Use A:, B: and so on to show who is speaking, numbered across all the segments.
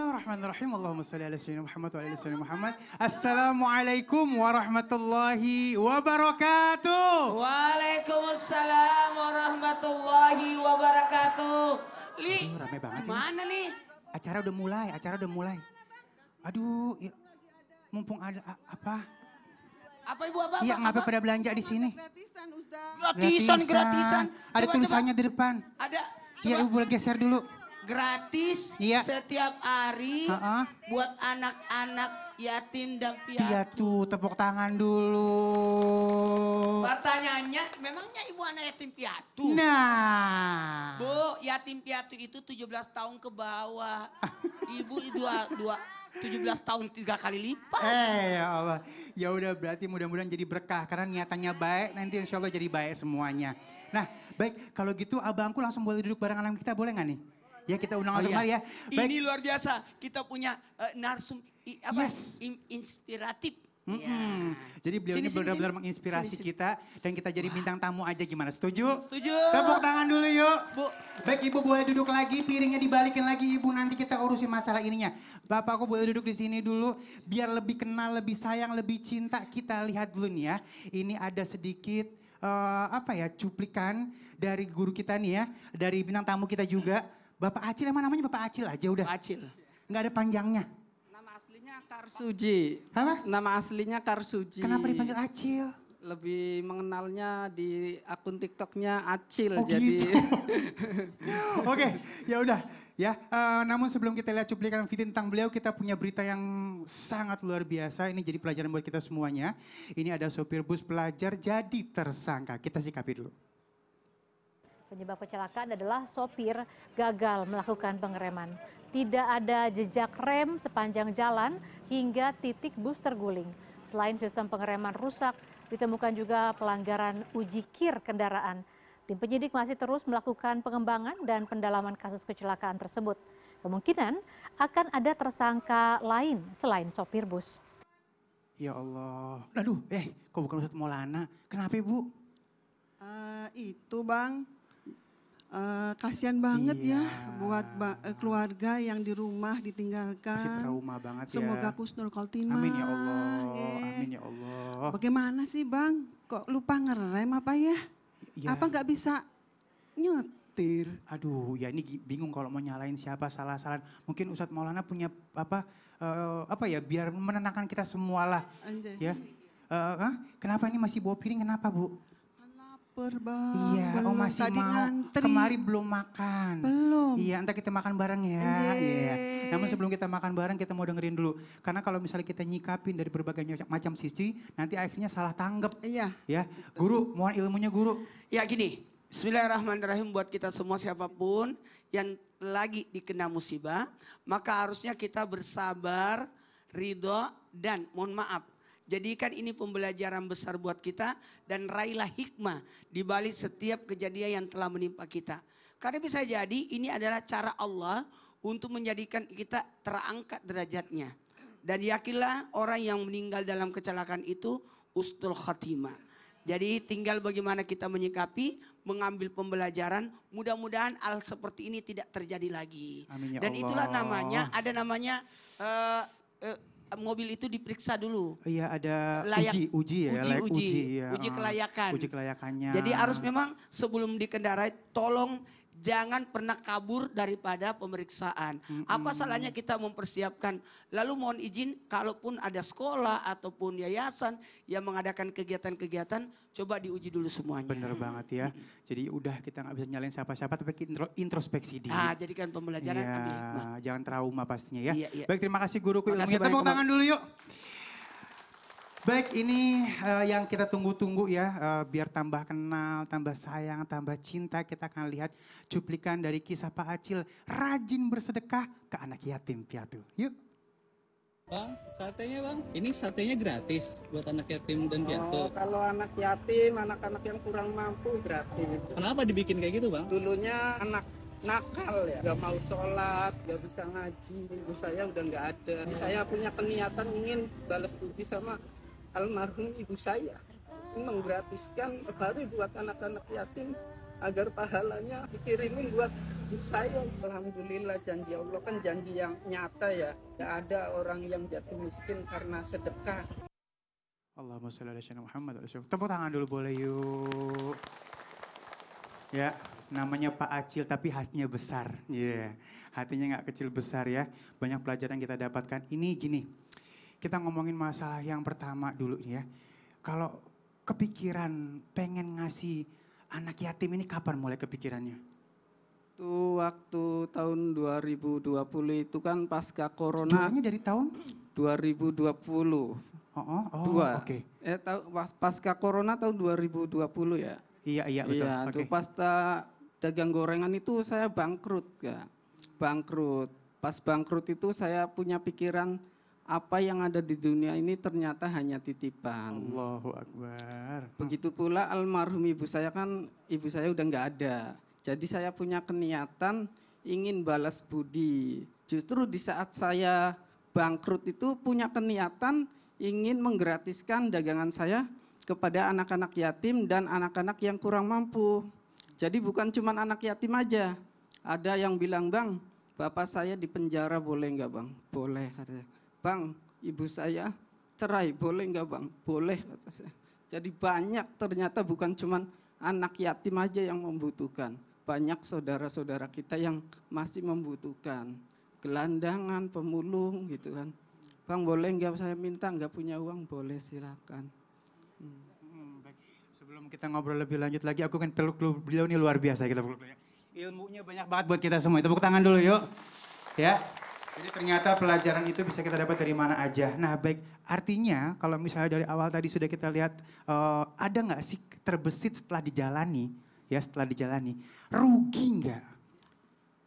A: Bismillahirrahmanirrahim. Allahumma salli ala sayyidina Muhammad wa ala sayyidina Muhammad. Assalamualaikum warahmatullahi wabarakatuh.
B: Waalaikumsalam warahmatullahi wabarakatuh. Li,
A: Rame banget ini.
B: mana nih?
A: Acara udah mulai. Aduh, ya, mumpung ada apa?
B: Apa ibu apa?
A: Iya, ngapa pada belanja di sini?
C: Gratisan, Ustaz.
B: Gratisan.
A: Ada
B: Coba,
A: tulisannya di depan.
B: Ada.
A: Iya,
B: Coba.
A: ibu boleh geser dulu.
B: Gratis
A: Iya.
B: setiap hari
A: Heeh.
B: buat anak-anak yatim dan
A: Iya
B: piatu.
A: tuh, tepuk tangan dulu.
B: Pertanyaannya, memangnya ibu anak yatim piatu?
A: Nah.
B: Bu, yatim piatu itu 17 tahun ke bawah. Ibu 17 tahun 3 kali lipat.
A: Ya Allah. Ya udah berarti mudah-mudahan jadi berkah karena niatannya baik, nanti insya Allah jadi baik semuanya. Nah, baik kalau gitu abangku langsung boleh duduk bareng anak kita, boleh nggak nih? Ya kita undang langsung kali ya. Baik.
B: Ini luar biasa. Kita punya narsum
A: Yes.
B: inspiratif.
A: Mm-mm.
B: Ya.
A: Jadi beliau
B: Sini,
A: ini benar-benar
B: sini.
A: menginspirasi
B: Sini.
A: kita dan kita jadi bintang tamu aja, gimana? Setuju?
B: Setuju.
A: Tepuk tangan dulu yuk.
B: Bu.
A: Baik ibu boleh duduk lagi, piringnya dibalikin lagi ibu, nanti kita urusin masalah ininya. Bapakku boleh duduk di sini dulu biar lebih kenal, lebih sayang, lebih cinta. Kita lihat dulu nih ya. Ini ada sedikit cuplikan dari guru kita nih ya, dari bintang tamu kita juga. Bapak Acil, emang namanya Bapak Acil aja udah.
B: Acil.
A: Nggak ada panjangnya.
D: Nama aslinya Karsuji.
A: Apa?
D: Nama aslinya Karsuji.
A: Kenapa dipanggil Acil?
D: Lebih mengenalnya di akun TikToknya Acil.
A: Oh
D: jadi
A: gitu. Oke, ya udah ya. Namun sebelum kita lihat cuplikan video tentang beliau, kita punya berita yang sangat luar biasa. Ini jadi pelajaran buat kita semuanya. Ini ada sopir bus pelajar jadi tersangka. Kita sikapi dulu.
E: Penyebab kecelakaan adalah sopir gagal melakukan pengereman. Tidak ada jejak rem sepanjang jalan hingga titik bus terguling. Selain sistem pengereman rusak, ditemukan juga pelanggaran uji kir kendaraan. Tim penyidik masih terus melakukan pengembangan dan pendalaman kasus kecelakaan tersebut. Kemungkinan akan ada tersangka lain selain sopir bus.
A: Ya Allah. Aduh, kok bukan Ustadz Maulana? Kenapa Ibu?
C: Itu Bang, kasihan banget
A: Iya.
C: ya buat keluarga yang di rumah
A: Masih
C: ditinggalkan.
A: trauma banget ya.
C: Semoga husnul khotimah.
A: Amin ya Allah.
C: Nggih.
A: Amin ya Allah.
C: Bagaimana sih Bang? Kok lupa ngerem apa ya?
A: Ya.
C: Apa nggak bisa nyetir?
A: Aduh, ya ini bingung kalau mau nyalain siapa, salah-salah. Mungkin Ustadz Maulana punya biar menenangkan kita semua lah.
C: Anjay.
A: Ya. Kenapa ini masih bawa piring, kenapa Bu?
C: Kan lapar Bang.
A: Iya,
C: Belum
A: masih
C: tadi
A: mau.
C: ngantri.
A: Kemari belum makan.
C: Belum.
A: Iya, entar kita makan bareng ya.
C: Anjay.
A: Iya. Namun sebelum kita makan bareng, kita mau dengerin dulu. Karena kalau misalnya kita nyikapin dari berbagai macam sisi, nanti akhirnya salah tanggap.
C: Iya.
A: Ya, guru, mohon ilmunya guru.
B: Ya gini, bismillahirrahmanirrahim buat kita semua siapapun yang lagi dikena musibah, maka harusnya kita bersabar, ridho, dan mohon maaf. Jadikan ini pembelajaran besar buat kita dan raihlah hikmah di balik setiap kejadian yang telah menimpa kita. Karena bisa jadi ini adalah cara Allah untuk menjadikan kita terangkat derajatnya. Dan yakinlah orang yang meninggal dalam kecelakaan itu husnul khatimah. Jadi tinggal bagaimana kita menyikapi, mengambil pembelajaran, mudah-mudahan hal seperti ini tidak terjadi lagi.
A: Amin ya
B: Dan
A: Allah.
B: itulah ada namanya mobil itu diperiksa dulu.
A: Iya, ada
B: Layak-
A: uji ya. layak ya.
B: uji kelayakan.
A: Uji kelayakannya.
B: Jadi harus memang sebelum dikendarai tolong jangan pernah kabur daripada pemeriksaan. Apa salahnya kita mempersiapkan? Lalu mohon izin kalaupun ada sekolah ataupun yayasan yang mengadakan kegiatan-kegiatan, coba diuji dulu semuanya.
A: Bener banget ya. Jadi udah kita nggak bisa nyalain siapa-siapa, tapi introspeksi diri.
B: Jadikan pembelajaran,
A: Iya,
B: ambil hikmah.
A: jangan trauma pastinya ya.
B: Iya, iya.
A: Baik, terima kasih guruku
B: Makasih
A: ilmunya. Tepuk
B: banyak,
A: tangan dulu yuk. Baik, ini yang kita tunggu-tunggu ya, biar tambah kenal, tambah sayang, tambah cinta. Kita akan lihat cuplikan dari kisah Pak Acil rajin bersedekah ke anak yatim piatu. Yuk.
F: Bang, satenya bang, ini satenya gratis buat anak yatim dan piatu.
G: Kalau anak yatim, anak-anak yang kurang mampu gratis.
F: Kenapa dibikin kayak gitu bang?
G: Dulunya anak nakal ya, gak mau sholat, gak bisa ngaji. Ibu saya udah gak ada. Saya punya keniatan ingin balas budi sama almarhum ibu saya. Menggratiskan sehari buat anak-anak yatim agar pahalanya dikirimin buat saya. Alhamdulillah, janji Allah kan janji yang nyata ya. Tidak ada orang yang jatuh miskin karena sedekah.
A: Allahumma sholli ala sayyidina Muhammad. Tepuk tangan dulu boleh yuk. Ya, namanya Pak Acil tapi hatinya besar. Iya, hatinya nggak kecil besar ya. Banyak pelajaran yang kita dapatkan. Ini gini, kita ngomongin masalah yang pertama dulu ya. Kalau kepikiran pengen ngasih anak yatim ini kapan mulai kepikirannya?
D: Itu waktu tahun 2020 itu kan pasca corona
A: Jualnya dari tahun?
D: 2020.
A: Oke.
D: Pasca corona tahun 2020 ya.
A: Iya betul.
D: Iya, itu pasca dagang gorengan itu saya bangkrut ya. Bangkrut. Pas bangkrut itu saya punya pikiran apa yang ada di dunia ini ternyata hanya titipan.
A: Allahu Akbar.
D: Begitu pula almarhum ibu saya kan, ibu saya udah nggak ada. Jadi saya punya keniatan ingin balas budi. Justru di saat saya bangkrut itu punya keniatan ingin menggratiskan dagangan saya kepada anak-anak yatim dan anak-anak yang kurang mampu. Jadi bukan cuma anak yatim aja. Ada yang bilang, "Bang, bapak saya di penjara boleh nggak Bang?" "Boleh," katanya. "Bang, ibu saya cerai, boleh nggak Bang?" "Boleh," kata saya. Jadi banyak ternyata bukan cuma anak yatim aja yang membutuhkan. Banyak saudara-saudara kita yang masih membutuhkan. Gelandangan, pemulung gitu kan. "Bang, boleh nggak saya minta, nggak punya uang?" "Boleh, silakan."
A: Baik. Sebelum kita ngobrol lebih lanjut lagi, aku kan peluk beliau ini luar biasa kita peluk ya. Ilmunya banyak banget buat kita semua. Tepuk tangan dulu yuk. Ya. Jadi ternyata pelajaran itu bisa kita dapat dari mana aja. Nah baik, artinya kalau misalnya dari awal tadi sudah kita lihat, ada nggak sih terbesit setelah dijalani, rugi nggak?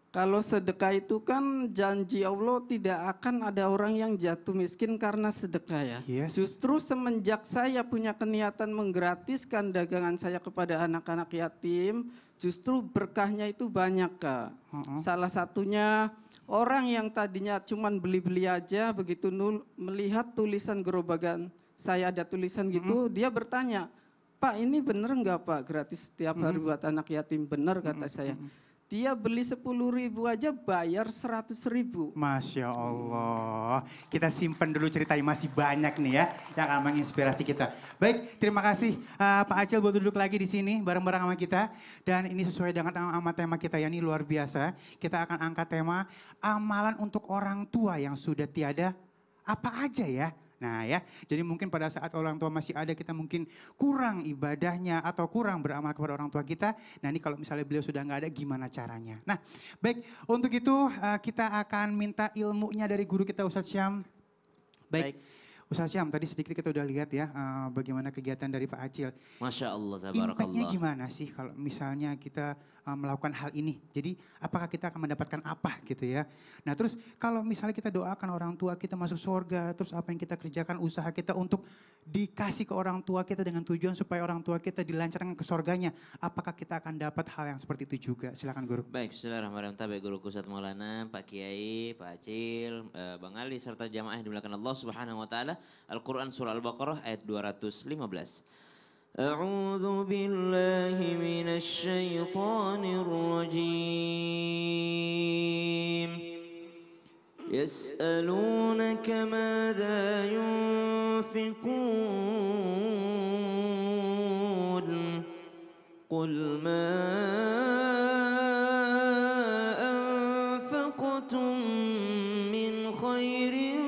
D: Kalau sedekah itu kan janji Allah tidak akan ada orang yang jatuh miskin karena sedekah ya.
A: Yes.
D: Justru semenjak saya punya keniatan menggratiskan dagangan saya kepada anak-anak yatim, justru berkahnya itu banyak Kak. Salah satunya orang yang tadinya cuman beli-beli aja, begitu melihat tulisan gerobakan saya ada tulisan gitu, dia bertanya, "Pak, ini bener nggak Pak gratis setiap hari buat anak yatim?" "Bener," kata saya. Dia beli 10.000 aja bayar 100.000.
A: Masya Allah. Kita simpan dulu ceritanya, masih banyak nih ya yang akan menginspirasi kita. Baik, terima kasih Pak Acil buat duduk lagi di sini bareng-bareng sama kita. Dan ini sesuai dengan tema kita ya, ini luar biasa. Kita akan angkat tema amalan untuk orang tua yang sudah tiada apa aja ya. Nah ya, jadi mungkin pada saat orang tua masih ada kita mungkin kurang ibadahnya atau kurang beramal kepada orang tua kita. Nah ini kalau misalnya beliau sudah nggak ada gimana caranya. Nah baik, untuk itu kita akan minta ilmunya dari guru kita Ustadz Syam. Baik. Ustadz Syam, tadi sedikit kita udah lihat ya bagaimana kegiatan dari Pak Acil.
H: Masya Allah,
A: Impactnya
H: tabarakallah.
A: gimana sih kalau misalnya kita melakukan hal ini? Jadi apakah kita akan mendapatkan apa gitu ya? Nah terus kalau misalnya kita doakan orang tua kita masuk surga, terus apa yang kita kerjakan usaha kita untuk dikasih ke orang tua kita dengan tujuan supaya orang tua kita dilancarkan ke surganya. Apakah kita akan dapat hal yang seperti itu juga? Silakan guru.
H: Baik, bismillahirrahmanirrahim. Baik Guru Ustadz Maulana, Pak Kiai, Pak Acil, Bang Ali, serta jamaah yang dimuliakan Allah Subhanahu wa Ta'ala. Al-Quran Surah Al-Baqarah ayat 215. A'udzu billahi minasy syaithanir rajim. Yas'alunaka madza yunfiqun. Qul ma anfaqtum min khairin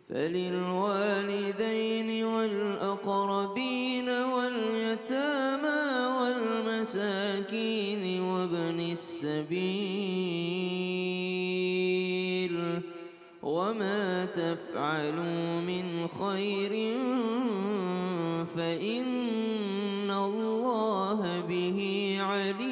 H: فللوالدين والأقربين واليتامى والمساكين وابن السبيل وما تفعلوا من خير فإن الله به عليم.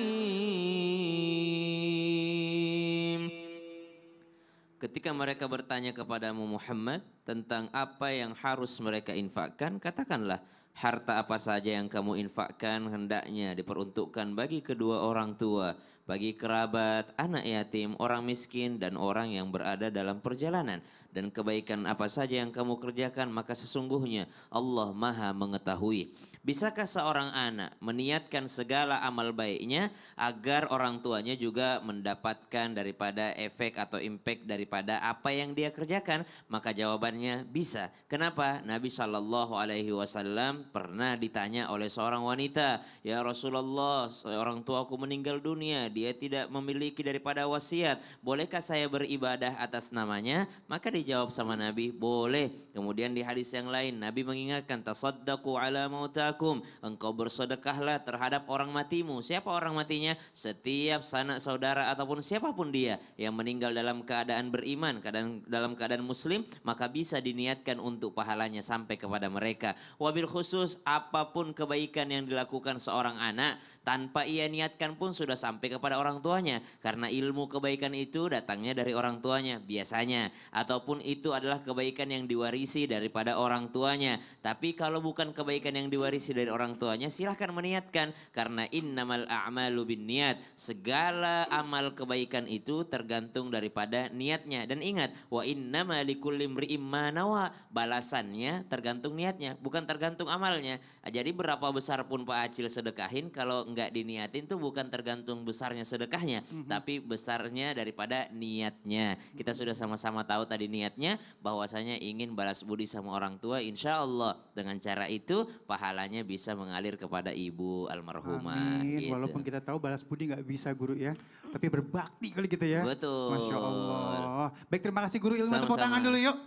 H: Ketika mereka bertanya kepadamu Muhammad tentang apa yang harus mereka infakkan, katakanlah harta apa saja yang kamu infakkan hendaknya diperuntukkan bagi kedua orang tua, bagi kerabat, anak yatim, orang miskin, dan orang yang berada dalam perjalanan. Dan kebaikan apa saja yang kamu kerjakan, maka sesungguhnya Allah Maha mengetahui. Bisakah seorang anak meniatkan segala amal baiknya agar orang tuanya juga mendapatkan daripada efek atau impact daripada apa yang dia kerjakan? Maka jawabannya bisa. Kenapa? Nabi SAW pernah ditanya oleh seorang wanita, "Ya Rasulullah, seorang tuaku meninggal dunia, dia tidak memiliki daripada wasiat. Bolehkah saya beribadah atas namanya?" Maka dijawab sama Nabi, boleh. Kemudian di hadis yang lain Nabi mengingatkan, "Tasaddaqu ala mautakum." Engkau bersedekahlah terhadap orang matimu. Siapa orang matinya? Setiap sanak saudara ataupun siapapun dia yang meninggal dalam keadaan beriman, dalam keadaan muslim, maka bisa diniatkan untuk pahalanya sampai kepada mereka. Wabil khusus apapun kebaikan yang dilakukan seorang anak, tanpa ia niatkan pun sudah sampai kepada orang tuanya. Karena ilmu kebaikan itu datangnya dari orang tuanya biasanya. Ataupun itu adalah kebaikan yang diwarisi daripada orang tuanya. Tapi kalau bukan kebaikan yang diwarisi dari orang tuanya, silahkan meniatkan. Karena innamal a'malu binniat. Segala amal kebaikan itu tergantung daripada niatnya. Dan ingat, wa innama likulli imri'im ma nawa. Balasannya tergantung niatnya, bukan tergantung amalnya. Jadi berapa besar pun Pak Acil sedekahin, kalau nggak diniatin tuh bukan tergantung besarnya sedekahnya, tapi besarnya daripada niatnya. Kita sudah sama-sama tahu tadi niatnya, bahwasanya ingin balas budi sama orang tua. Insya Allah dengan cara itu pahalanya bisa mengalir kepada ibu almarhumah.
A: Amin.
H: Gitu.
A: Walaupun kita tahu balas budi nggak bisa guru ya, tapi berbakti kali gitu ya.
H: Betul.
A: Masya Allah. Baik, terima kasih guru ilmu. Tepuk
H: Sama-sama.
A: tangan dulu yuk.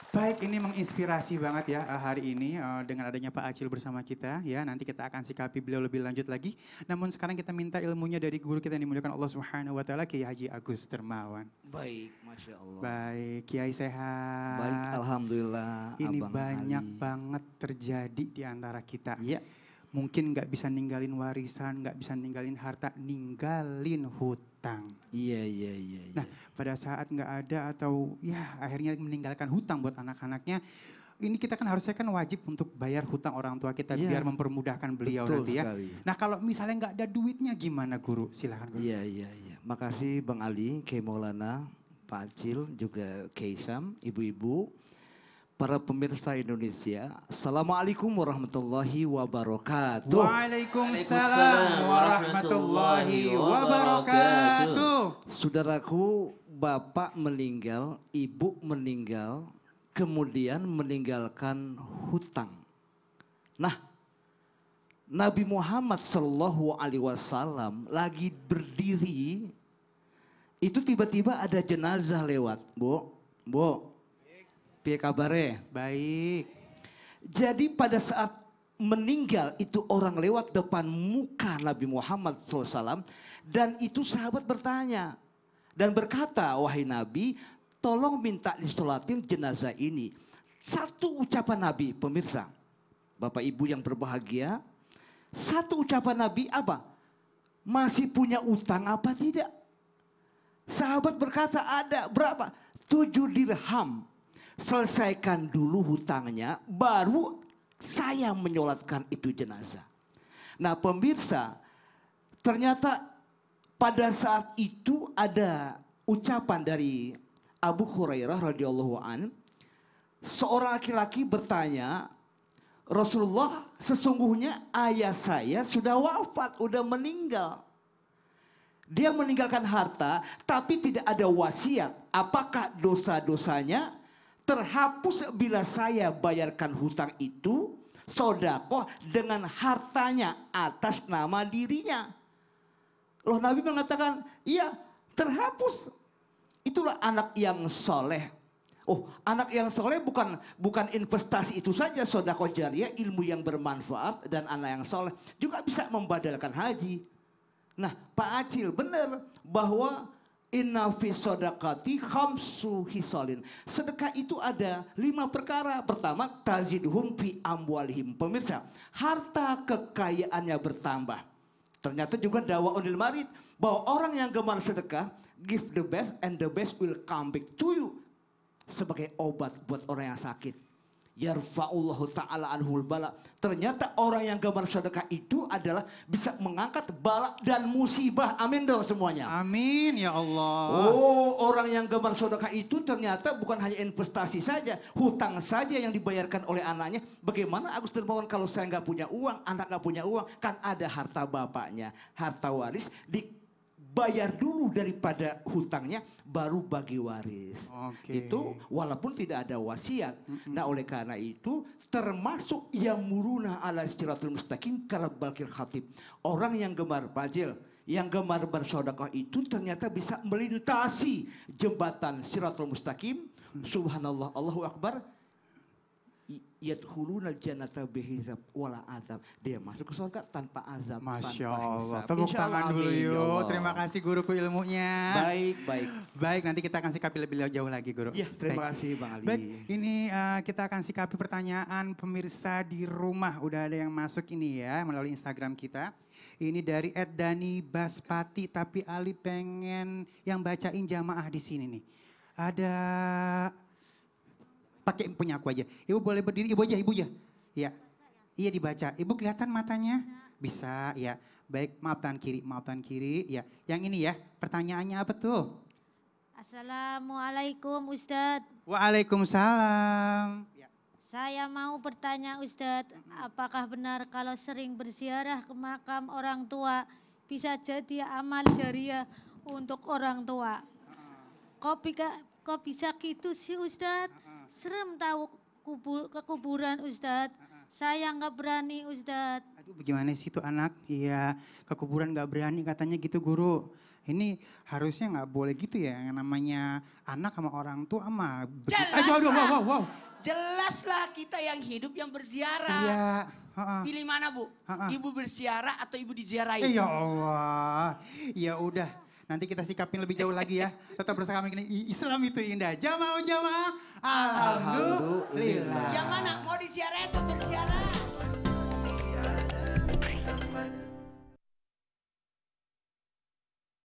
A: Baik, ini menginspirasi banget ya hari ini dengan adanya Pak Acil bersama kita ya. Nanti kita akan sikapi beliau lebih lanjut lagi. Namun sekarang kita minta ilmunya dari guru kita yang dimuliakan Allah Subhanahu wa taala, Kiai Haji Agus Dermawan.
I: Baik, Masya Allah.
A: Baik, Kiai sehat.
I: Baik, Alhamdulillah.
A: Ini
I: Abang
A: banyak
I: Ali.
A: banget terjadi di antara kita.
I: Iya.
A: Mungkin nggak bisa ninggalin warisan, nggak bisa ninggalin harta, ninggalin hutang.
I: Iya.
A: Nah, pada saat nggak ada atau ya akhirnya meninggalkan hutang buat anak-anaknya, ini kita kan harusnya kan wajib untuk bayar hutang orang tua kita
I: Iya.
A: biar mempermudahkan beliau
I: Betul
A: nanti ya.
I: sekali.
A: Nah, kalau misalnya nggak ada duitnya gimana guru? Silakan guru.
I: Iya. Makasih Bang Ali, Kiai Maulana, Pak Acil, juga Kiai Sam, ibu-ibu, para pemirsa Indonesia. Assalamualaikum warahmatullahi wabarakatuh.
A: Waalaikumsalam warahmatullahi wabarakatuh.
I: Saudaraku, bapak meninggal, ibu meninggal, kemudian meninggalkan hutang. Nah, Nabi Muhammad Shallallahu Alaihi Wasallam lagi berdiri, itu tiba-tiba ada jenazah lewat, Bu, piye kabare?
A: Baik.
I: Jadi pada saat meninggal itu orang lewat depan muka Nabi Muhammad SAW dan itu sahabat bertanya dan berkata, wahai Nabi, tolong minta disolatin jenazah ini. Satu ucapan Nabi, pemirsa, Bapak Ibu yang berbahagia, satu ucapan Nabi apa? Masih punya utang apa tidak? Sahabat berkata ada, berapa? 7 dirham. Selesaikan dulu hutangnya, baru saya menyolatkan itu jenazah. Nah pemirsa, ternyata pada saat itu ada ucapan dari Abu Hurairah radhiyallahu an, seorang laki-laki bertanya, Rasulullah, sesungguhnya ayah saya sudah wafat, sudah meninggal. Dia meninggalkan harta, tapi tidak ada wasiat. Apakah dosa-dosanya terhapus bila saya bayarkan hutang itu, sodakoh dengan hartanya atas nama dirinya? Loh Nabi mengatakan, iya terhapus. Itulah anak yang soleh. Oh, anak yang soleh bukan investasi itu saja, sodakoh jariah, ilmu yang bermanfaat, dan anak yang soleh juga bisa membadalkan haji. Nah Pak Acil benar bahwa inna fi sodakati khamsu hisolin. Sedekah itu ada 5 perkara. Pertama, taziduhum fi amwalihim. Pemirsa, harta kekayaannya bertambah. Ternyata juga dakwah unil marid, bahwa orang yang gemar sedekah, give the best and the best will come back to you. Sebagai obat buat orang yang sakit. yarfa'ullahu ta'ala anhul bala. Ternyata orang yang gemar sedekah itu adalah bisa mengangkat bala dan musibah. Amin dong semuanya.
A: Amin ya Allah.
I: Oh, orang yang gemar sedekah itu ternyata bukan hanya investasi saja, hutang saja yang dibayarkan oleh anaknya. Bagaimana Agus Dermawan kalau saya nggak punya uang, anak nggak punya uang, kan ada harta bapaknya, harta waris dibayar dulu daripada hutangnya, baru bagi waris. Itu walaupun tidak ada wasiat. Nah oleh karena itu termasuk yang muruna ala siratul mustaqim kalau balkil khatib. Orang yang gemar bajil, yang gemar bersedekah itu ternyata bisa melintasi jembatan siratul mustaqim. Subhanallah, Allahu Akbar. Yadkhuluna jannata bihisab wala azab. Dia masuk ke surga tanpa azab.
A: Masya
I: tanpa
A: Allah.
I: hisab.
A: Tepuk tangan dulu
I: Amin, ya
A: yuk.
I: Allah.
A: Terima kasih guruku ilmunya.
I: Baik, baik.
A: Baik, nanti kita akan sikapi lebih jauh lagi guru.
I: Iya, terima
A: Baik.
I: kasih Bang Ali.
A: Baik, ini kita akan sikapi pertanyaan pemirsa di rumah. Udah ada yang masuk ini ya melalui Instagram kita. Ini dari @Dani Baspati, tapi Ali pengen yang bacain jamaah di sini nih. Ada pakai punya aku aja. Ibu boleh berdiri, ibu aja. Iya. Iya dibaca. Ibu kelihatan matanya? Bisa, ya. Baik, maaf tangan kiri, ya. Yang ini ya, pertanyaannya apa tuh?
J: Assalamualaikum Ustadz.
A: Waalaikumsalam. Ya.
J: Saya mau bertanya Ustadz, apakah benar kalau sering berziarah ke makam orang tua bisa jadi amal jariah untuk orang tua? Kok bisa gitu sih Ustadz? Serem tahu ke kuburan Ustadz. Saya nggak berani Ustadz.
A: Aduh bagaimana sih itu anak? Iya ke kuburan nggak berani katanya gitu guru. Ini harusnya nggak boleh gitu ya, yang namanya anak sama orang tua sama.
B: Jelaslah.
A: Wow.
B: Jelaslah kita yang hidup yang berziarah.
A: Iya.
B: Pilih mana Bu? Ibu berziarah atau ibu diziarahi?
A: Ya Allah. Ya udah. Nanti kita sikapin lebih jauh lagi ya. Tetap bersama kami. Islam itu indah. Jamaah. Alhamdulillah.